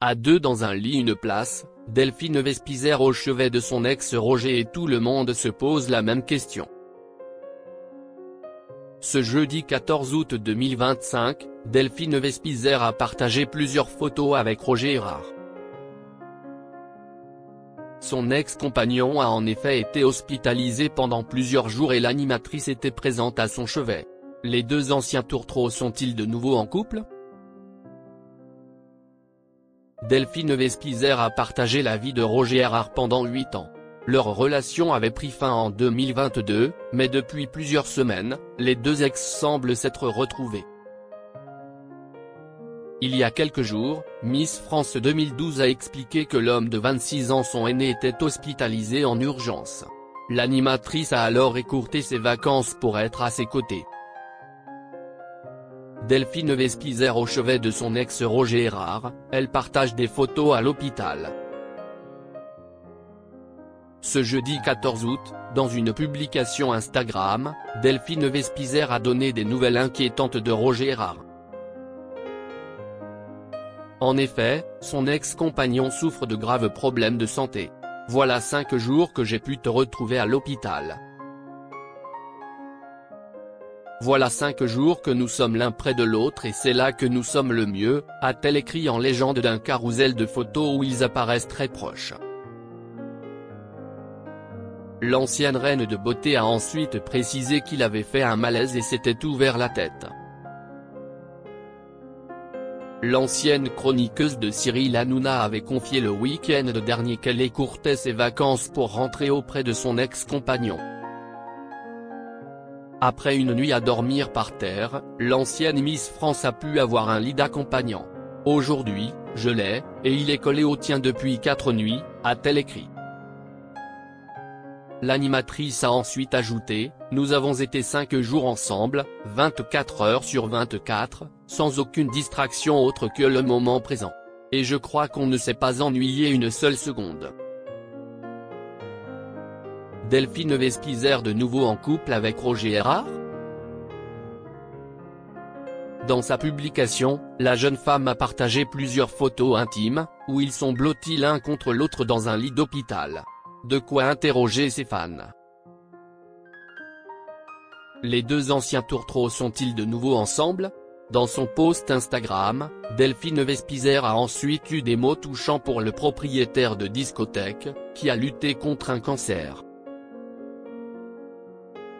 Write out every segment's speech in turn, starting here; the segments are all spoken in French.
À deux dans un lit une place, Delphine Vespizer au chevet de son ex Roger et tout le monde se pose la même question. Ce jeudi 14 août 2025, Delphine Vespizer a partagé plusieurs photos avec Roger Errard. Son ex-compagnon a en effet été hospitalisé pendant plusieurs jours et l'animatrice était présente à son chevet. Les deux anciens tourtereaux sont-ils de nouveau en couple? Delphine Vespizer a partagé la vie de Roger Errard pendant 8 ans. Leur relation avait pris fin en 2022, mais depuis plusieurs semaines, les deux ex semblent s'être retrouvés. Il y a quelques jours, Miss France 2012 a expliqué que l'homme de 26 ans, son aîné, était hospitalisé en urgence. L'animatrice a alors écourté ses vacances pour être à ses côtés. Delphine Vespizer au chevet de son ex Roger Errard, elle partage des photos à l'hôpital. Ce jeudi 14 août, dans une publication Instagram, Delphine Vespizer a donné des nouvelles inquiétantes de Roger Errard. En effet, son ex-compagnon souffre de graves problèmes de santé. Voilà 5 jours que j'ai pu te retrouver à l'hôpital. Voilà 5 jours que nous sommes l'un près de l'autre et c'est là que nous sommes le mieux, a-t-elle écrit en légende d'un carrousel de photos où ils apparaissent très proches. L'ancienne reine de beauté a ensuite précisé qu'il avait fait un malaise et s'était ouvert la tête. L'ancienne chroniqueuse de Cyril Hanouna avait confié le week-end dernier qu'elle écourtait ses vacances pour rentrer auprès de son ex-compagnon. Après une nuit à dormir par terre, l'ancienne Miss France a pu avoir un lit d'accompagnant. Aujourd'hui, je l'ai, et il est collé au tien depuis 4 nuits, a-t-elle écrit. L'animatrice a ensuite ajouté, « Nous avons été 5 jours ensemble, 24 heures sur 24, sans aucune distraction autre que le moment présent. Et je crois qu'on ne s'est pas ennuyé une seule seconde. » Delphine Vespizer de nouveau en couple avec Roger Errard? Dans sa publication, la jeune femme a partagé plusieurs photos intimes, où ils sont blottis l'un contre l'autre dans un lit d'hôpital. De quoi interroger ses fans. Les deux anciens tourtereaux sont-ils de nouveau ensemble? Dans son post Instagram, Delphine Vespizer a ensuite eu des mots touchants pour le propriétaire de discothèque, qui a lutté contre un cancer.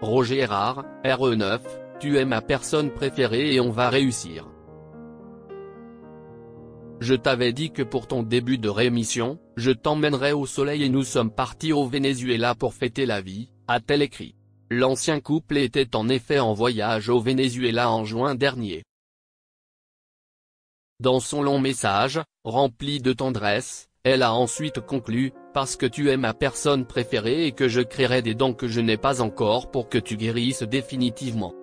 Roger Errard, RE9, tu es ma personne préférée et on va réussir. Je t'avais dit que pour ton début de rémission, je t'emmènerai au soleil et nous sommes partis au Venezuela pour fêter la vie, a-t-elle écrit. L'ancien couple était en effet en voyage au Venezuela en juin dernier. Dans son long message, rempli de tendresse, elle a ensuite conclu, parce que tu es ma personne préférée et que je créerai des dons que je n'ai pas encore pour que tu guérisses définitivement.